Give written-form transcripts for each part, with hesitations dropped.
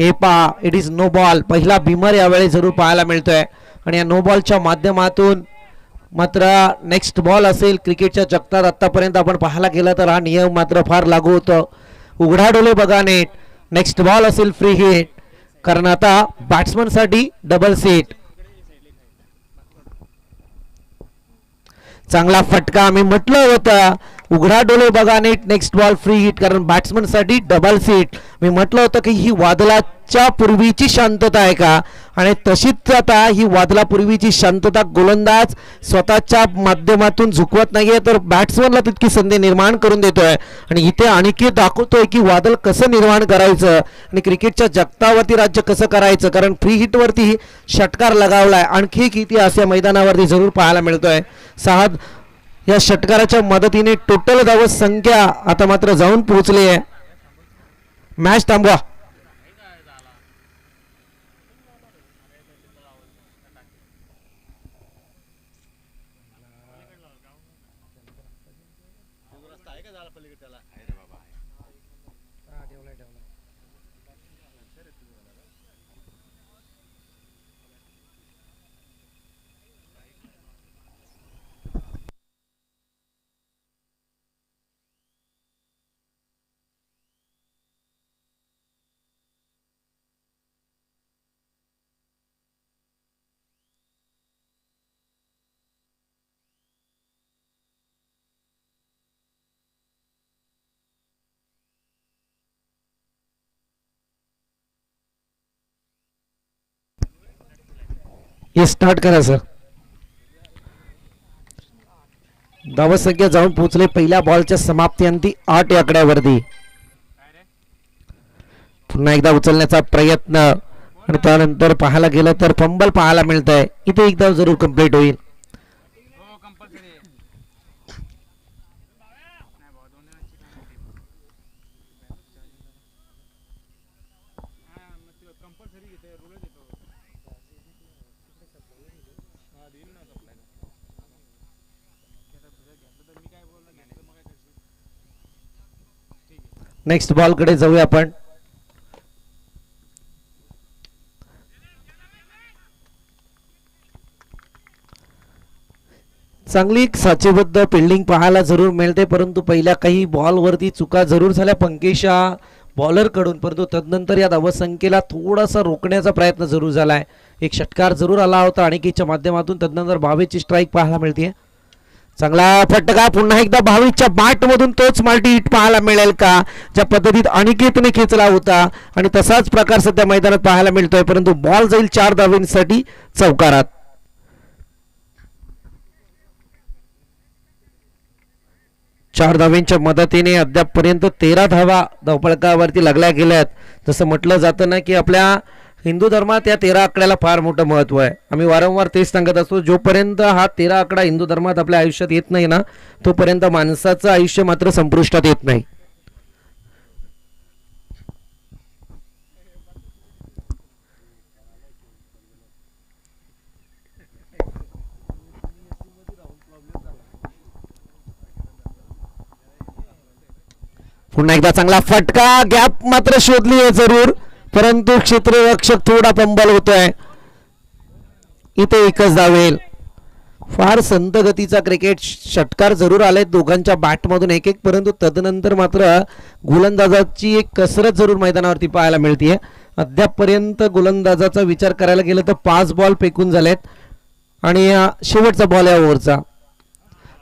हे पहा, it is no ball. पहिला भीमर यावेळी जरूर पाहायला मिळतोय आणि या नो बॉलच्या माध्यमातून मात्र नेक्स्ट बॉल असेल. क्रिकेटच्या जगतात आतापर्यंत आपण पाहायला गेलं तर हा नियम मात्र फार लागू होतो. उघडा डोले बघा नेट. नेक्स्ट बॉल असेल फ्री हिट, कारण आता बॅट्समन साठी डबल सीट. चांगला फटका. मी म्हटलं होतं उघडा डोले बघा net, next ball free hit, कारण बॅट्समन साठी डबल सीट. मी म्हटलं होतं की ही वादळाच्या पूर्वीची शांतता आहे का, आणि तशीच आता ही वादळापूर्वीची शांतता. गोलंदाज स्वतःच्या माध्यमातून झुकवत नाहीये तर बॅट्समनला तितकी संधी निर्माण करून देतोय. आणि इथे आणखी दाखवतोय की वादळ कसं निर्माण करायचं आणि क्रिकेटच्या जगतावरती राज्य कसं करायचं, कारण फ्री हिटवरती षटकार लगावलाय. आणखी एक इतिहास या मैदानावरती जरूर पाहायला मिळतोय. 6 या षटकाराच्या मदतीने टोटल धाव संख्या आता मात्र जाऊन पोहोचली आहे. मॅच थांबवा. हे स्टार्ट करा सर. धावसंख्या जाऊन पोहोचले पहिल्या बॉलच्या समाप्ती अंती 8 या आकड्यावरती. पुन्हा एकदा उचलण्याचा प्रयत्न आणि त्यानंतर पाहायला गेलं तर फंबल पाहायला मिळत आहे. इथे एकदा जरूर कंप्लीट होईल. नेक्स्ट बॉल कडे जाऊया आपण. चांगली साचेबद्ध फिल्डिंग पाहायला जरूर मिळते, परंतु पहिल्या काही बॉलवरती चुका जरूर झाल्या पंकेशा बॉलर कडून, परंतु तदनंतर या धावसंख्येला थोडासा रोखण्याचा प्रयत्न जरूर झालाय. एक षटकार जरूर आला होता अनिकेतच्या माध्यमातून. तदनंतर 22ची स्ट्राईक पाहायला मिळते. चांगला फटका. पुन्हा एकदा 22च्या बॅट मधून तोच माल्टी हिट पाहायला मिळेल का, ज्या पद्धतीत अनिकेतने खेचला होता, आणि तसाच प्रकार सध्या मैदानात पाहायला मिळतोय. परंतु बॉल जाईल 4 धावांसाठी चौकारात. 4 धावांच्या मदतीने अद्यापपर्यंत 13 धावा धावफलकावरती लागल्या गेल्यात. जसं म्हटलं जातं ना की आपल्या हिंदू धर्मात या 13 आकड्याला फार मोठं महत्व आहे. आम्ही वारंवार तेच सांगत असतो, जोपर्यंत हा 13 आकडा हिंदू धर्मात आपल्या आयुष्यात येत नाही ना, तोपर्यंत माणसाचं आयुष्य मात्र संपुष्टात येत नाही. पुन्हा एकदा चांगला फटका. गॅप मात्र शोधली आहे जरूर, परंतु क्षेत्ररक्षक थोडा पंबल होतोय. इथे एकच धावेल. फार संत गतीचा क्रिकेट. षटकार जरूर आले दोघांच्या बॅटमधून एक एक, परंतु तदनंतर मात्र गोलंदाजाची एक कसरत जरूर मैदानावरती पाहायला मिळते. अद्यापपर्यंत गोलंदाजाचा विचार करायला गेलं तर 5 बॉल फेकून झालेत आणि शेवटचा बॉल या ओव्हरचा.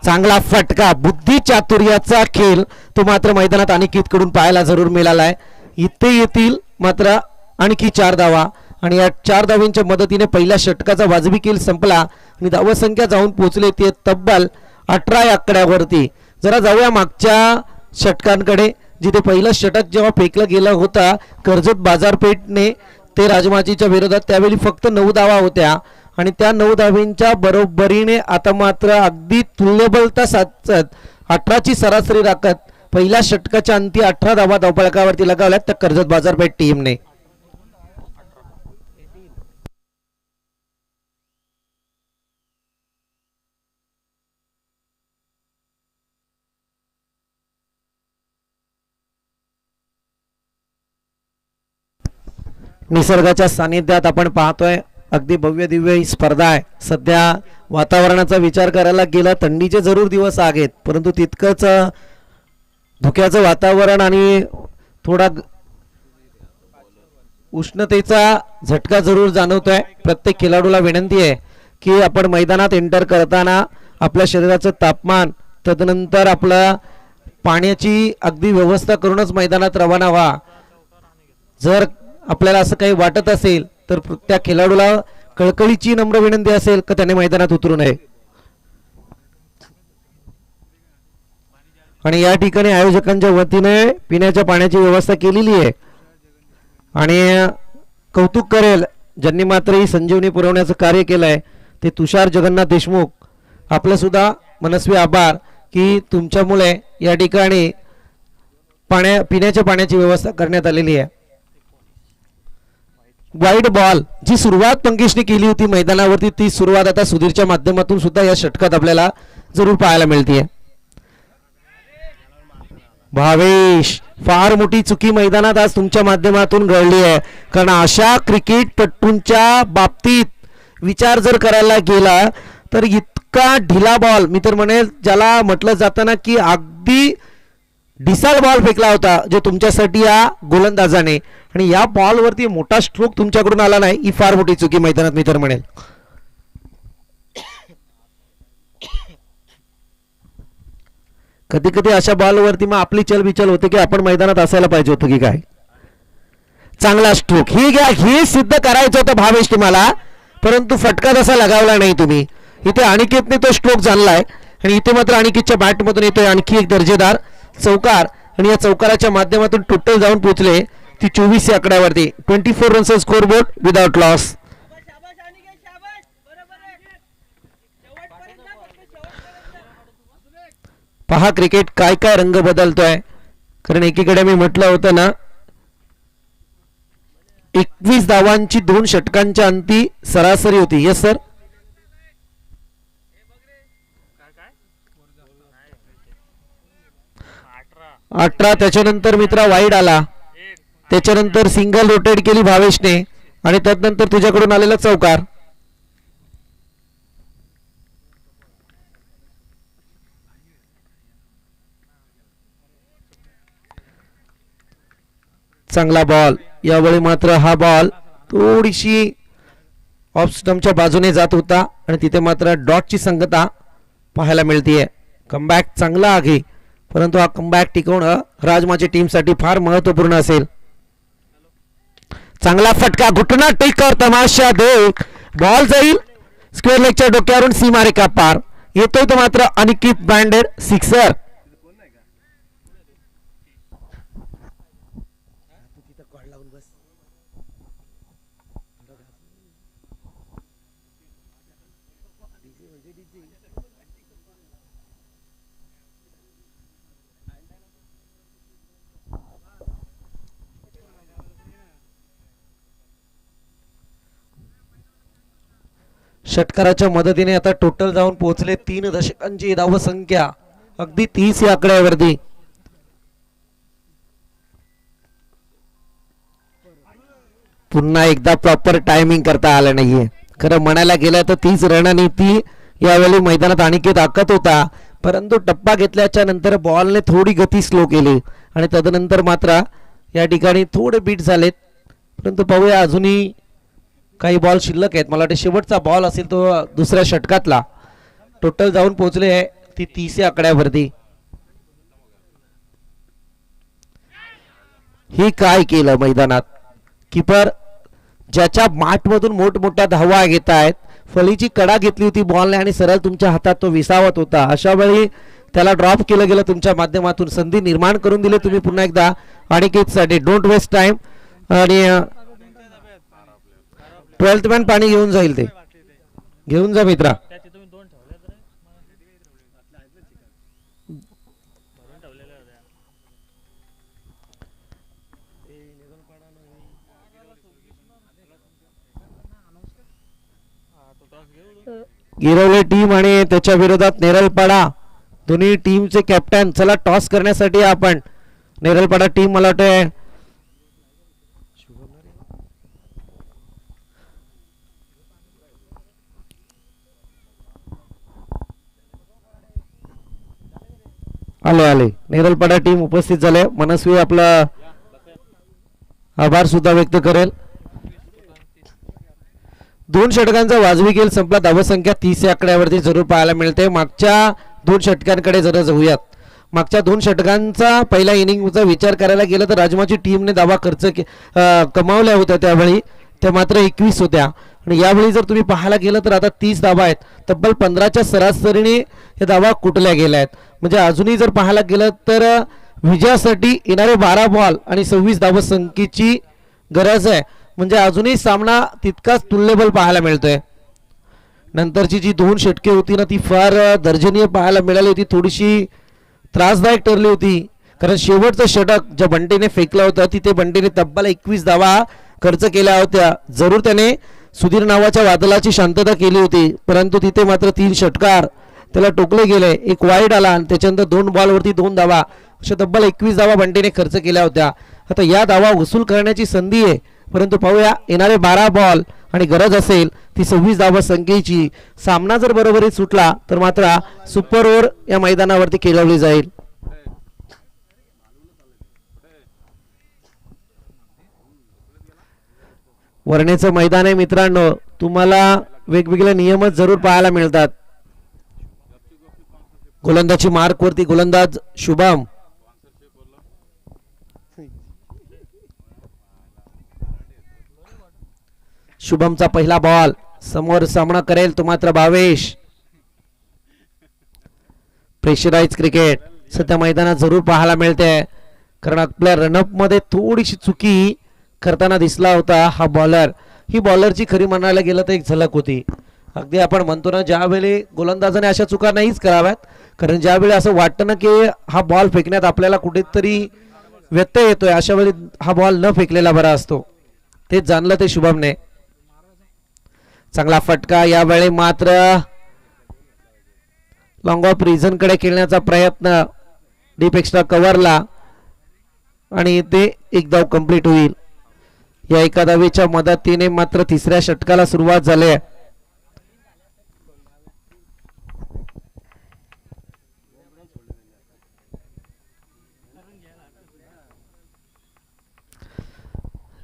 चांगला फटका. बुद्धी चातुर्याचा खेळ तो मात्र मैदानात अनिकेत कडून पाहायला जरूर मिळालाय. इथे येतील मात्र आणखी 4 धावा, आणि या 4 धावांच्या मदतीने पहिल्या षटकाचा वाजवी खेळ संपला आणि धावसंख्या जाऊन पोहोचले ते तब्बल 18 या आकड्यावरती. जरा जाऊया मागच्या षटकांकडे, जिथे पहिलं षटक जेव्हा फेकलं गेलं होतं कर्जत बाजारपेठने ते राजमाचीच्या विरोधात, त्यावेळी फक्त 9 धावा होत्या, आणि त्या 9 धावांच्या बरोबरीने आता मात्र अगदी तुल्यबलता साधत 18ची सरासरी राखत पहिल्या षटकाच्या अंती 18 धावा धावफलकावरती लगावल्यात त्या कर्जत बाजारपेठ टीमने. निसर्गाच्या सानिध्यात आपण पाहतोय अगदी भव्य दिव्य ही स्पर्धा आहे. सध्या वातावरणाचा विचार करायला गेला थंडीचे जरूर दिवस आहेत, परंतु तितकंच धुक्याचं वातावरण आणि थोडा उष्णतेचा झटका जरूर जाणवतोय. प्रत्येक खेळाडूला विनंती आहे की आपण मैदानात एंटर करताना आपल्या शरीराचं तापमान, तदनंतर आपलं पाण्याची अगदी व्यवस्था करूनच मैदानात रवाना व्हा. जर आपल्याला असं काही वाटत असेल तर त्या खेळाडूला कळकळीची नम्र विनंती असेल की त्याने मैदानात उतरू नये. आणि या ठिकाणी आयोजकांच्या वतीने पिण्याच्या पाण्याची व्यवस्था केलेली आहे आणि कौतुक करेल ज्यांनी मात्र ही संजीवनी पुरवण्याचं कार्य केलं आहे ते तुषार जगन्नाथ देशमुख. आपलं सुद्धा मनस्वी आभार की तुमच्यामुळे या ठिकाणी पिण्याच्या पाण्याची व्यवस्था करण्यात आलेली आहे. वाईड बॉल जी सुरुवात पंकजने केली होती मैदानावरती, ती सुरुवात आता सुधीरच्या माध्यमातून सुद्धा या षटकात आपल्याला जरूर पाहायला मिळते. भावेश, फार मोठी चुकी मैदानात आज तुमच्या माध्यमातून घडली आहे, कारण अशा क्रिकेटपटूंच्या बाबतीत विचार जर करायला गेला तर इतका ढिला बॉल, मी तर म्हणेल ज्याला म्हटलं जातं ना की अगदी ढिसाळ बॉल फेकला होता जो तुमच्यासाठी या गोलंदाजाने, आणि या बॉलवरती मोठा स्ट्रोक तुमच्याकडून आला नाही, ही फार मोठी चुकी मैदानात मी तर म्हणेल. कधी कधी अशा बॉलवरती मग आपली चलबिचल होते की आपण मैदानात असायला पाहिजे होतं की काय. चांगला स्ट्रोक ही घ्या, हे सिद्ध करायचं होतं भावेश तुम्हाला, परंतु फटका तसा लगावला नाही तुम्ही. इथे अनिकेतने तो स्ट्रोक जाणलाय आणि इथे मात्र अनिकेतच्या बॅटमधून येतोय आणखी एक दर्जेदार चौकार, आणि या चौकाराच्या माध्यमातून टोटल जाऊन पोहोचले ती 24 या आकड्यावरती. 24 runs score board without loss. पहा क्रिकेट काय काय रंग बदलतोय, कारण एकीकडे मी म्हटलं होतं ना 21 धावांची 2 षटकांच्या अंती सरासरी होती. Yes sir, 18. त्याच्यानंतर मित्रा वाईड आला, त्याच्यानंतर सिंगल रोटेट केली भावेशने आणि त्यानंतर तुझ्याकडून आलेला चौकार. चांगला बॉल, यावेळी मात्र हा बॉल थोडीशी ऑफ स्टंपच्या बाजूने जात होता आणि तिथे मात्र डॉटची संगता पाहायला मिळतीये. कमबॅक चांगला आहे, परंतु हा कमबॅक टिकवणं राजमाची टीमसाठी फार महत्त्वपूर्ण असेल. चांगला फटका, घुटना टेकर तमाशा देख, बॉल जाईल स्क्वेअर लेगच्या डोक्यावरून सीमारेखा पार. येतोय तो मात्र अनिकेत ब्रँडेड सिक्सर. षटकाराच्या मदतीने आता टोटल जाऊन पोहोचले 3 दशकांची धावसंख्या अगदी 30 या आकड्यावरती. पुन्हा एकदा प्रॉपर टायमिंग करता आलं नाहीये. खरं म्हणायला गेलं तर 30 रणनीती यावेळी मैदानात अनिकेत आखत होता, परंतु टप्पा घेतल्याच्या नंतर बॉलने थोडी गती स्लो केली आणि तदनंतर मात्र या ठिकाणी थोडे बीट झालेत. परंतु पाहूया अजूनही काही बॉल शिल्लक आहेत. मला वाटतं शेवटचा बॉल असेल तो दुसऱ्या षटकातला. टोटल जाऊन पोहोचले आहे ती 30 या आकड्यावरती. ही काय केलं मैदानात, कीपर ज्याच्या माठमधून मोठमोठ्या धावा घेत आहेत, फळीची कडा घेतली होती बॉलने आणि सरळ तुमच्या हातात तो विसावत होता. अशा वेळी त्याला ड्रॉप केलं गेलं तुमच्या माध्यमातून, संधी निर्माण करून दिली तुम्ही पुन्हा एकदा अनिकेतसाठी. Don't waste time. आणि 12th मॅन पाणी घेऊन जाईल, ते घेऊन जा मित्रा. गिरवले टीम आणि त्याच्या विरोधात नेरलपाडा, दोन्ही टीमचे कॅप्टन. चला टॉस करण्यासाठी आपण नेरलपाडा टीम, मला वाटतं आले नेरलपाडा टीम उपस्थित झाले. मनस्वी आपला आभार सुद्धा व्यक्त करेल. 2 षटकांचा वाजवी खेळ संपला. धावसंख्या 30 या आकड्यावरती जरूर पाहायला मिळते. मागच्या 2 षटकांकडे जरा जाऊयात. मागच्या 2 षटकांचा पहिल्या इनिंगचा विचार करायला गेलं तर राजमाची टीमने धावा खर्च कमावल्या होत्या त्यावेळी, त्या मात्र 21 होत्या. आणि यावेळी जर तुम्ही पाहायला गेलं तर आता 30 धावा आहेत. तब्बल 15च्या सरासरीने हे धावा कुठल्या गेल्या आहेत. म्हणजे अजूनही जर पाहायला गेलं तर विजयासाठी येणारे 12 बॉल आणि 26 धावसंख्येची गरज आहे. म्हणजे अजूनही सामना तितकाच तुल्यबल पाहायला मिळतोय. नंतरची जी 2 षटके होती ना ती फार दर्शनीय पाहायला मिळाली होती. थोडीशी त्रासदायक ठरली होती. कारण शेवटचं षटक ज्या बंटीने फेकलं होतं तिथे बंटीने तब्बल 21 धावा खर्च केल्या होत्या. जरूर त्याने सुधीर नावाच्या वादळाची शांतता केली होती, परंतु तिथे मात्र 3 षटकार त्याला टोकले गेले. एक वाईड आला आणि त्याच्यानंतर 2 बॉलवरती 2 धावा, अशा तब्बल 21 धावा बंटीने खर्च केल्या होत्या. आता या धावा वसूल करण्याची संधी आहे, परंतु पाहूया येणारे 12 बॉल आणि गरज असेल ती 26 धावा संख्येची. सामना जर बरोबरीत सुटला तर मात्र सुपर ओव्हर या मैदानावरती खेळवली जाईल. वरणेचं मैदान आहे मित्रांनो. तुम्हाला वेगवेगळे नियमच जरूर पाहायला मिळतात. गोलंदाजी मार्क वरती गोलंदाज शुभम. शुभमचा पहिला बॉल. समोर सामना करेल तो मात्र भावेश. प्रेशराइज क्रिकेट सध्या मैदानात जरूर पाहायला मिळते, कारण आपल्या रनअप मध्ये थोडीशी चुकी करताना दिसला होता हा बॉलर. ही बॉलरची खरी म्हणायला गेलं तर एक झलक होती. अगदी आपण म्हणतो ना ज्यावेळी गोलंदाजाने अशा चुका नाहीच कराव्यात, कारण ज्यावेळी असं वाटतं ना की हा बॉल फेकण्यात आपल्याला कुठेतरी व्यत्यय येतोय, अशा वेळी हा बॉल न फेकलेला बरा असतो. तेच जाणलं ते शुभमने. चांगला फटका. यावेळी मात्र लॉंग ऑफ रिझन कडे खेळण्याचा प्रयत्न डीप एक्स्ट्रा कव्हरला आणि ते एक धाव कंप्लीट होईल. या एका धावेच्या मदतीने मात्र 3ऱ्या षटकाला सुरुवात झाली आहे.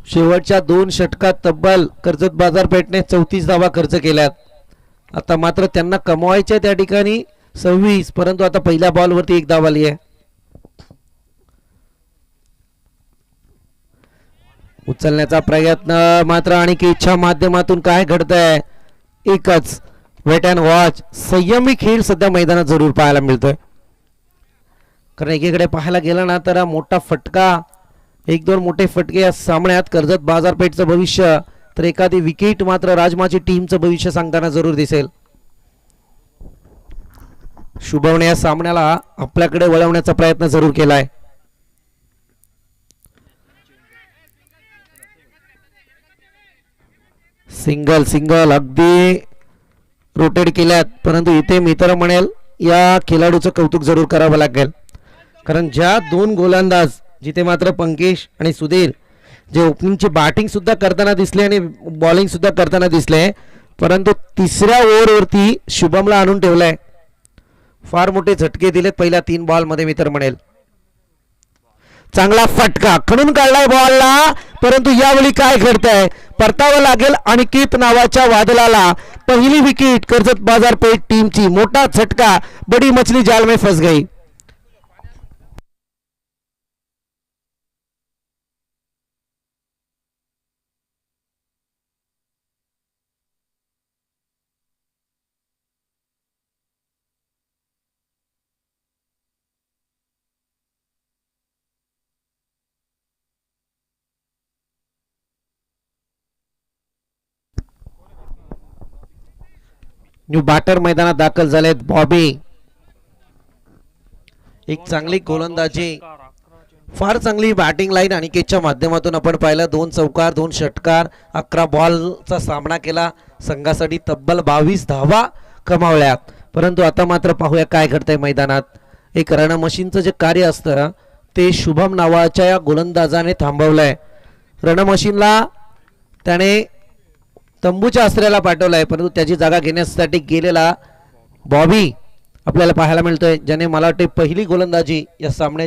शेवटच्या 2 षटकात तब्बल कर्जत बाजारपेठने 34 धावा खर्च केल्यात. आता मात्र त्यांना कमवायचे त्या ठिकाणी 26, परंतु आता पहिल्या बॉलवरती 1 धाव आली आहे. उचलण्याचा प्रयत्न मात्र आणि इच्छा माध्यमातून काय घडतंय एकच वेट अँड वॉच. संयमी खेळ सध्या मैदानात जरूर पाहायला मिळतोय, कारण एकीकडे पाहायला गेलं ना तर मोठा फटका, 1-2 मोठे फटके या सामन्यात कर्जत बाजारपेठचं भविष्य, तर एखादी विकेट मात्र राजमाची टीमचं भविष्य सांगताना जरूर दिसेल. शुभमने या सामन्याला आपल्याकडे वळवण्याचा प्रयत्न जरूर केलाय. सिंगल सिंगल अगदी रोटेट केल्यात, परंतु इथे मी तर म्हणेल या खेळाडूचं कौतुक जरूर करावं लागेल, कारण ज्या 2 गोलंदाज जिथे मात्र पंकेश आणि सुधीर जे ओपनिंगची बॅटिंग सुद्धा करताना दिसले आणि बॉलिंग सुद्धा करताना दिसले, परंतु 3ऱ्या ओव्हरवरती शुभमला आणून ठेवलंय. फार मोठे झटके दिलेत पहिल्या 3 बॉलमध्ये मी तर म्हणेल. चांगला फटका खणून काढलाय बॉलला, परंतु यावेळी काय घडतंय परतावं लागेल अनिकेत नावाच्या वादळाला. पहिली विकेट कर्जत बाजारपेठ टीमची. मोठा झटका. बडी मछली जाल में फंस गई. न्यू बॅटर मैदानात दाखल झालेत. बॉबी एक चांगली गोलंदाजी, फार चांगली बॅटिंग लाईन अनिकेतच्या माध्यमातून आपण पाहिलं. 2 चौकार 2 षटकार 11 बॉलचा सामना केला. संघासाठी तब्बल 22 धावा कमावल्यात. परंतु आता मात्र पाहूया काय घडतंय मैदानात. एक रण मशीनचं जे कार्य असतं ते शुभम नावाच्या या गोलंदाजाने थांबवलंय. रण मशीनला त्याने तंबूच्या आश्रयाला पाठवलाय, परंतु त्याची जागा घेण्यासाठी गेलेला बॉबी आपल्याला पाहायला मिळतोय, ज्याने मला वाटते पहिली गोलंदाजी या सामन्यात